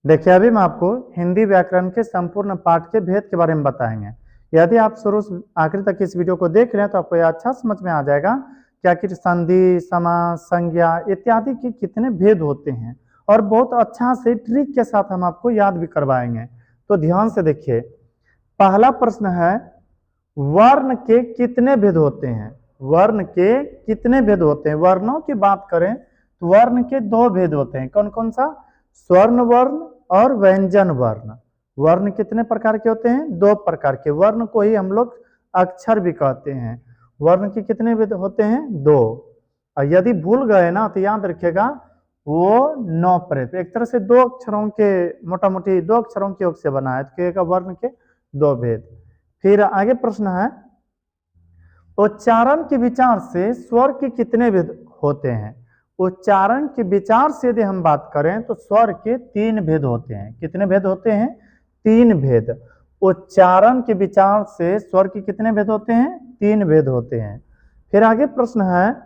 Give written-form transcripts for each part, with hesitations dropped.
देखिए, अभी मैं आपको हिंदी व्याकरण के संपूर्ण पाठ के भेद के बारे में बताएंगे। यदि आप शुरू से आखिर तक इस वीडियो को देख रहे हैं तो आपको यह अच्छा समझ में आ जाएगा कि आखिर संधि, समास, संज्ञा इत्यादि के कितने भेद होते हैं और बहुत अच्छा से ट्रिक के साथ हम आपको याद भी करवाएंगे। तो ध्यान से देखिए, पहला प्रश्न है, वर्ण के कितने भेद होते हैं? वर्ण के कितने भेद होते हैं? वर्णों की बात करें तो वर्ण के दो भेद होते हैं। कौन कौन सा? स्वर्ण वर्ण और व्यंजन वर्ण। वर्ण कितने प्रकार के होते हैं? दो प्रकार के। वर्ण को ही हम लोग अक्षर भी कहते हैं। वर्ण के कितने भेद होते हैं? दो। और यदि भूल गए ना तो याद रखिएगा, वो नौ प्रेत एक तरह से दो अक्षरों के, मोटा मोटी दो अक्षरों के योग से बना है, तो वर्ण के दो भेद। फिर आगे प्रश्न है, उच्चारण के विचार से स्वर के कितने भेद होते हैं? उच्चारण के विचार से यदि हम बात करें तो स्वर के तीन भेद होते हैं। कितने भेद होते हैं? तीन भेद। उच्चारण के विचार से स्वर के कितने भेद होते हैं? तीन भेद होते हैं। फिर आगे प्रश्न है,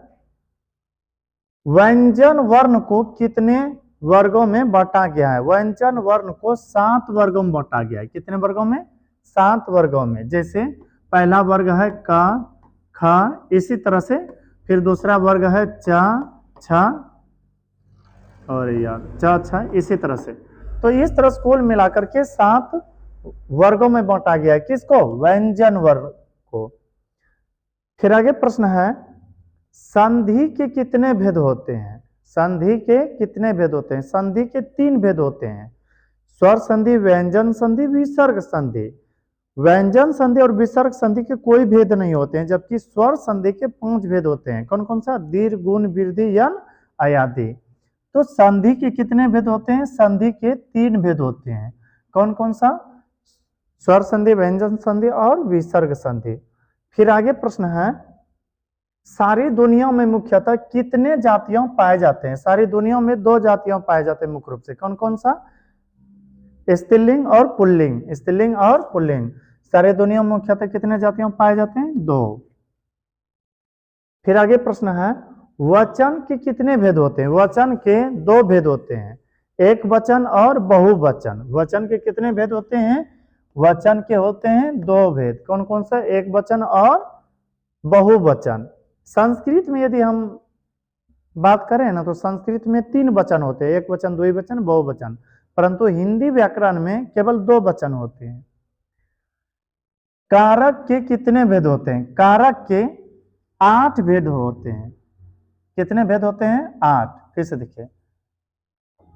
व्यंजन वर्ण को कितने वर्गों में बांटा गया है? व्यंजन वर्ण को 7 वर्गों में बांटा गया है। कितने वर्गों में? 7 वर्गों में। जैसे पहला वर्ग है क, ख, इसी तरह से फिर दूसरा वर्ग है च, छ और यार च, छ, इसी तरह से। तो इस तरह से कुल मिलाकर के 7 वर्गों में बांटा गया है। किसको? व्यंजन वर्ग को। फिर आगे प्रश्न है, संधि के कितने भेद होते हैं? संधि के कितने भेद होते हैं? संधि के 3 भेद होते हैं। स्वर संधि, व्यंजन संधि, विसर्ग संधि। व्यंजन संधि और विसर्ग संधि के कोई भेद नहीं होते हैं, जबकि स्वर संधि के 5 भेद होते हैं। कौन कौन सा? दीर्घ, गुण, वृद्धि, यन, अयादि। तो संधि के कितने भेद होते हैं? संधि के 3 भेद होते हैं। कौन कौन सा? स्वर संधि, व्यंजन संधि और विसर्ग संधि। फिर आगे प्रश्न है, सारी दुनिया में मुख्यतः कितने जातियां पाए जाते हैं? सारी दुनिया में 2 जातियां पाए जाते हैं मुख्य रूप से। कौन कौन सा? स्त्रीलिंग और पुल्लिंग। स्त्रीलिंग और पुल्लिंग। सारे दुनिया में मुख्यतः कितने जातियां पाए जाते हैं? 2। फिर आगे प्रश्न है, वचन के कितने भेद होते हैं? वचन के 2 भेद होते हैं, एक वचन और बहुवचन। वचन के कितने भेद होते हैं? वचन के होते हैं 2 भेद। कौन कौन सा? एक वचन और बहुवचन। संस्कृत में यदि हम बात करें ना तो संस्कृत में 3 वचन होते हैं, एक वचन, द्विवचन, बहुवचन। परंतु हिंदी व्याकरण में केवल 2 वचन होते हैं। कारक के कितने भेद होते हैं? कारक के 8 भेद होते हैं। कितने भेद होते हैं? 8। फिर से देखिए,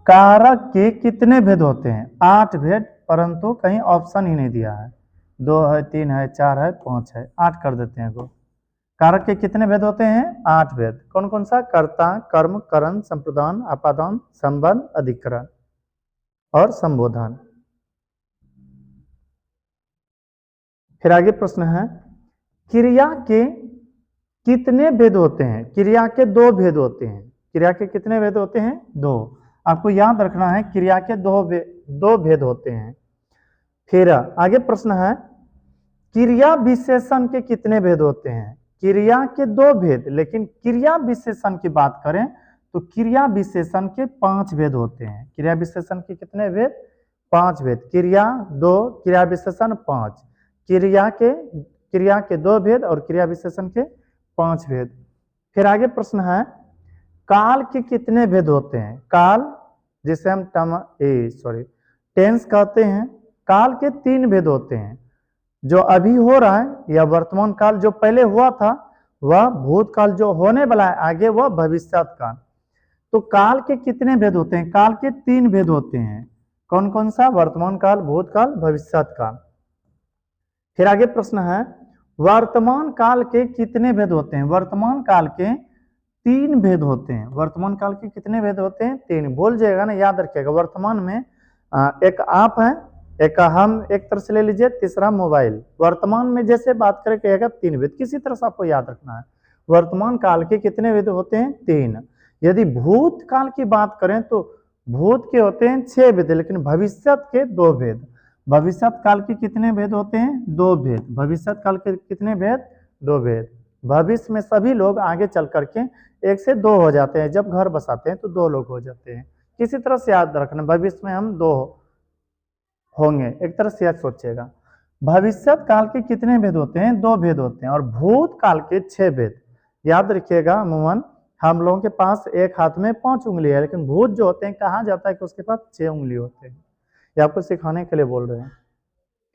कारक के कितने भेद होते हैं? 8 भेद, परंतु कहीं ऑप्शन ही नहीं दिया है। 2 है, 3 है, 4 है, 5 है, 8 कर देते हैं को। कारक के कितने भेद होते हैं? 8 भेद। कौन कौन सा? कर्ता, कर्म, करण, संप्रदान, अपादान, संबंध, अधिकरण और संबोधन। फिर आगे प्रश्न है, क्रिया के कितने भेद होते हैं? क्रिया के 2 भेद होते हैं। क्रिया के कितने भेद होते हैं? 2। आपको याद रखना है, क्रिया के 2 भेद होते हैं। फिर आगे प्रश्न है, क्रिया विशेषण के कितने भेद होते हैं? क्रिया के 2 भेद, लेकिन क्रिया विशेषण की बात करें तो क्रिया विशेषण के 5 भेद होते हैं। क्रिया विशेषण के कितने भेद? 5 भेद। क्रिया 2, क्रिया विशेषण 5। क्रिया के 2 भेद और क्रिया विशेषण के 5 भेद। फिर आगे प्रश्न है, काल के कितने भेद होते हैं? काल, जिसे हम टेंस कहते हैं, काल के 3 भेद होते हैं। जो अभी हो रहा है या वर्तमान काल, जो पहले हुआ था वह भूतकाल, जो होने वाला है आगे वह भविष्यत काल। तो काल के कितने भेद होते हैं? काल के 3 भेद होते हैं। कौन कौन सा? वर्तमान काल, भूतकाल, भविष्यत काल। फिर आगे प्रश्न है, वर्तमान काल के कितने भेद होते हैं? वर्तमान काल के 3 भेद होते हैं। वर्तमान काल के कितने भेद होते हैं? 3। बोल जाएगा ना, याद रखिएगा। वर्तमान में एक आप है, एक हम, एक तरह से ले लीजिए, तीसरा मोबाइल। वर्तमान में जैसे बात करें कहेगा 3 भेद, किसी तरह से आपको याद रखना है। वर्तमान काल के कितने भेद होते हैं? 3। यदि भूतकाल की बात करें तो भूत के होते हैं 6 भेद, लेकिन भविष्यत के 2 भेद। भविष्यत काल के कितने भेद होते हैं? 2 भेद। भविष्यत काल के कितने भेद? 2 भेद। भविष्य में सभी लोग आगे चल करके 1 से 2 हो जाते हैं, जब घर बसाते हैं तो 2 लोग हो जाते हैं। किसी तरह से याद रखना, भविष्य में हम 2 होंगे, एक तरह से याद सोचिएगा। भविष्य काल के कितने भेद होते हैं? 2 भेद होते हैं, और भूतकाल के 6 भेद। याद रखिएगा, अमूमन हम लोगों के पास एक हाथ में 5 उंगली है, लेकिन भूत जो होते हैं कहा जाता है कि उसके पास 6 उंगली होते हैं। ये आपको सिखाने के लिए बोल रहे हैं।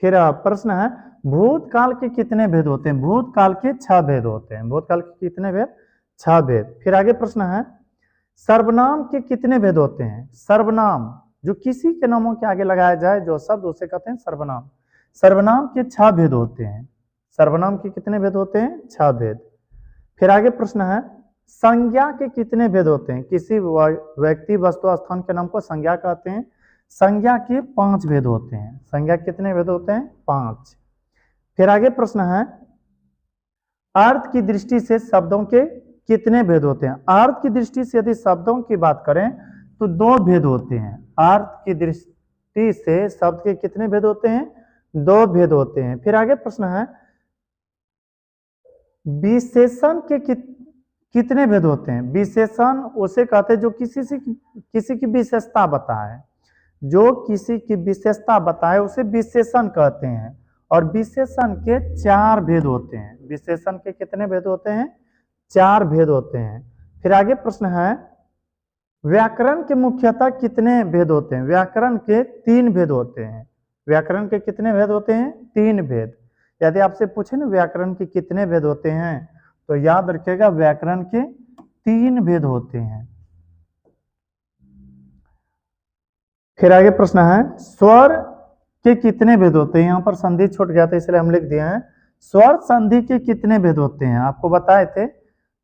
फिर प्रश्न है, भूतकाल के कितने भेद होते हैं? भूतकाल के 6 भेद होते हैं। भूतकाल के कितने भेद? 6 भेद। फिर आगे प्रश्न है, सर्वनाम के कितने भेद होते हैं? सर्वनाम जो किसी के नामों के आगे लगाया जाए जो शब्द, उसे कहते हैं सर्वनाम। सर्वनाम के 6 भेद होते हैं। सर्वनाम के कितने भेद होते हैं? 6 भेद। फिर आगे प्रश्न है, संज्ञा के कितने भेद होते हैं? किसी व्यक्ति, वस्तु, स्थान के नाम को संज्ञा कहते हैं। संज्ञा के 5 भेद होते हैं। संज्ञा कितने भेद होते हैं? 5। फिर आगे प्रश्न है, अर्थ की दृष्टि से शब्दों के कितने भेद होते हैं? अर्थ की दृष्टि से यदि शब्दों की बात करें तो 2 भेद होते हैं। अर्थ की दृष्टि से शब्द के कितने भेद होते हैं? 2 भेद होते हैं। फिर आगे प्रश्न है, विशेषण के कितने भेद होते हैं? विशेषण उसे कहते हैं जो किसी की विशेषता बताए। जो किसी की विशेषता बताए उसे विशेषण कहते हैं, और विशेषण के 4 भेद होते हैं। विशेषण के कितने भेद होते हैं? 4 भेद होते हैं। फिर आगे प्रश्न है, व्याकरण के मुख्यतः कितने भेद होते हैं? व्याकरण के 3 भेद होते हैं। व्याकरण के कितने भेद होते हैं? 3 भेद। यदि आपसे पूछे ना व्याकरण के कितने भेद होते हैं, तो याद रखिएगा व्याकरण के 3 भेद होते हैं। फिर आगे प्रश्न है, स्वर के कितने भेद होते हैं? यहाँ पर संधि छूट गया था इसलिए हम लिख दिए हैं। स्वर संधि के कितने भेद होते हैं? आपको बताए थे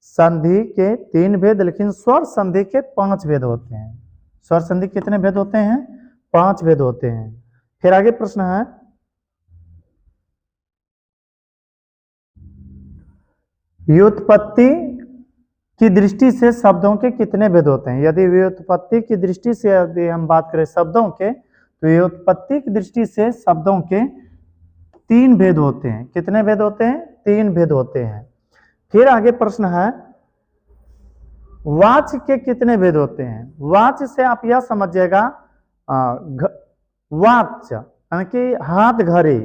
संधि के 3 भेद, लेकिन स्वर संधि के 5 भेद होते हैं। स्वर संधि कितने भेद होते हैं? 5 भेद होते हैं। फिर आगे प्रश्न है, व्युत्पत्ति की दृष्टि से शब्दों के कितने भेद होते हैं? यदि व्युत्पत्ति की दृष्टि से यदि हम बात करें शब्दों के, तो व्युत्पत्ति की दृष्टि से शब्दों के 3 भेद होते हैं। कितने भेद होते हैं? 3 भेद होते हैं। फिर आगे प्रश्न है, वाच्य के कितने भेद होते हैं? वाच्य से आप यह समझिएगा, वाच्य यानी कि हाथ घड़ी।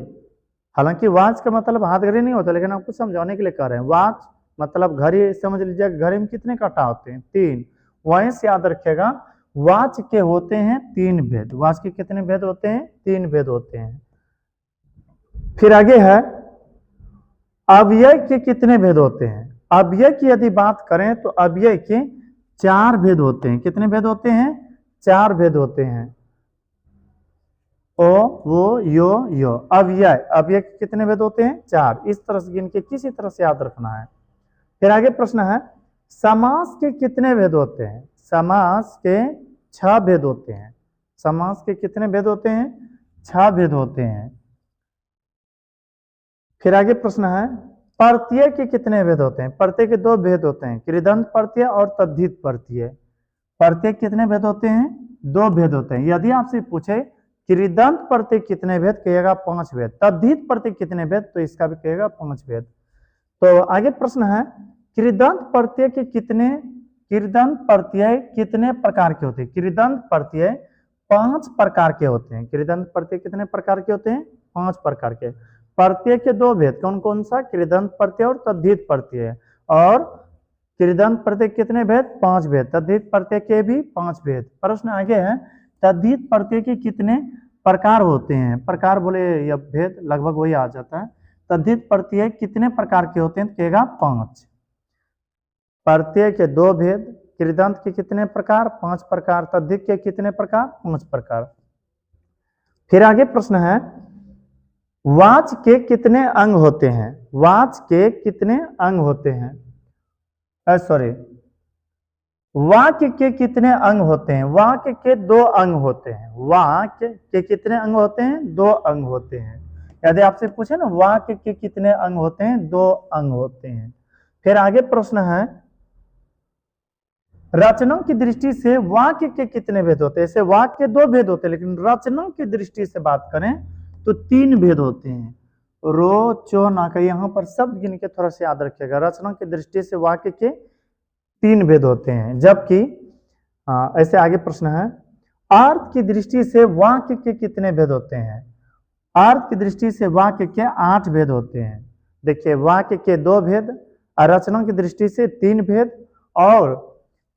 हालांकि वाच का मतलब हाथ घड़ी नहीं होता, लेकिन आपको समझाने के लिए कह रहे हैं। वाच मतलब घड़ी समझ लीजिएगा, घड़ी में कितने कांटा होते हैं? 3। वहीं से याद रखिएगा, वाच के होते हैं 3 भेद। वाच के कितने भेद होते हैं? 3 भेद होते हैं। फिर आगे है, अव्यय के कितने भेद होते हैं? अव्यय की यदि बात करें तो अव्यय के 4 भेद होते हैं। कितने भेद होते हैं? 4 भेद होते हैं। ओ, वो, यो। अव्यय, अव्यय के कितने भेद होते हैं? 4। इस तरह से गिन के किसी तरह से याद रखना है। फिर आगे प्रश्न है, समास के कितने भेद होते हैं? समास के 6 भेद होते हैं। समास के कितने भेद होते हैं? 6 भेद होते हैं। फिर आगे प्रश्न है, प्रत्यय के कितने भेद होते हैं? प्रत्यय के 2 भेद होते हैं, कृदंत प्रत्यय और तद्धित प्रत्यय। प्रत्यय कितने भेद होते हैं? 2 भेद होते हैं। यदि आपसे पूछे कृदंत प्रत्यय कितने भेद, कहिएगा 5 भेद। तद्धित प्रत्यय कितने भेद, तो इसका भी कहिएगा 5 भेद। तो आगे प्रश्न है, कृदंत प्रत्यय के कृदंत प्रत्यय कितने प्रकार के होते हैं? कृदंत प्रत्यय 5 प्रकार के होते हैं। कृदंत प्रत्यय कितने प्रकार के होते हैं? 5 प्रकार के। प्रत्यय के 2 भेद, कौन कौन सा? कृदंत प्रत्यय और तद्धित प्रत्यय। और कृदंत प्रत्यय कितने भेद? 5 भेद। तद्धित प्रत्यय के भी 5 भेद। प्रश्न आगे है, तद्धित प्रत्यय के कितने प्रकार होते हैं? प्रकार बोले या भेद, लगभग वही आ जाता है। तद्धित प्रत्यय कितने प्रकार के होते हैं? तो कहेगा 5। प्रत्यय के 2 भेद, कृदंत के कितने प्रकार? 5 प्रकार। तद्धित के कितने प्रकार? 5 प्रकार। फिर आगे प्रश्न है, वाच के कितने अंग होते हैं? वाच के कितने अंग होते हैं? वाक्य के कितने अंग होते हैं? वाक्य के 2 अंग होते हैं। वाक्य के कितने अंग होते हैं? 2 अंग होते हैं। यदि आपसे पूछे ना वाक्य के कितने अंग होते हैं? 2 अंग होते हैं। फिर आगे प्रश्न है, रचनाओं की दृष्टि से वाक्य के कितने भेद होते हैं? ऐसे वाक्य के 2 भेद होते हैं, लेकिन रचनाओं की दृष्टि से बात करें तो 3 भेद होते हैं। रो, चो, ना का यहाँ पर शब्द गिन के थोड़ा सा याद रखिएगा। रचनाओं की दृष्टि से वाक्य के 3 भेद होते हैं। जबकि ऐसे आगे प्रश्न है, अर्थ की दृष्टि से वाक्य के कितने भेद होते हैं? अर्थ की दृष्टि से वाक्य के 8 भेद होते हैं। देखिए, वाक्य के 2 भेद, रचना की दृष्टि से 3 भेद और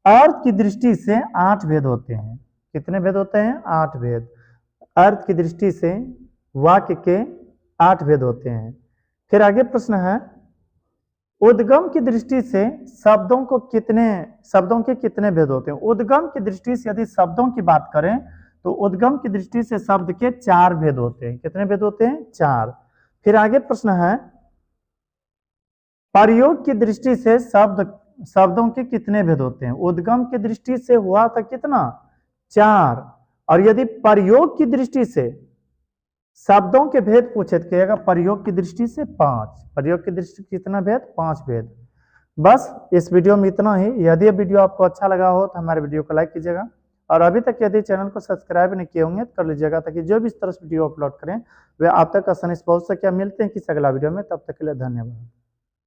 अर्थ की दृष्टि से 8 भेद होते हैं। कितने भेद होते हैं? 8 भेद। अर्थ की दृष्टि से वाक्य के 8 भेद होते हैं। फिर आगे प्रश्न है, उद्गम की दृष्टि से शब्दों के कितने भेद होते हैं? उद्गम की दृष्टि से यदि शब्दों की बात करें तो उद्गम की दृष्टि से शब्द के 4 भेद होते हैं। कितने भेद होते हैं? 4। फिर आगे प्रश्न है, प्रयोग की दृष्टि से शब्दों के कितने भेद होते हैं? उद्गम की दृष्टि से हुआ था कितना? 4। और यदि प्रयोग की दृष्टि से शब्दों के भेद पूछे तो कहेगा प्रयोग की दृष्टि से 5। प्रयोग की दृष्टि से कितना भेद? 5 भेद। बस इस वीडियो में इतना ही। यदि वीडियो आपको अच्छा लगा हो तो हमारे वीडियो को लाइक कीजिएगा और अभी तक यदि चैनल को सब्सक्राइब नहीं किए होंगे तो कर लीजिएगा, ताकि जो भी इस तरह से वीडियो अपलोड करें वे आप तक आसानी से पहुंच सके। मिलते हैं किसी अगला वीडियो में, तब तक के लिए धन्यवाद।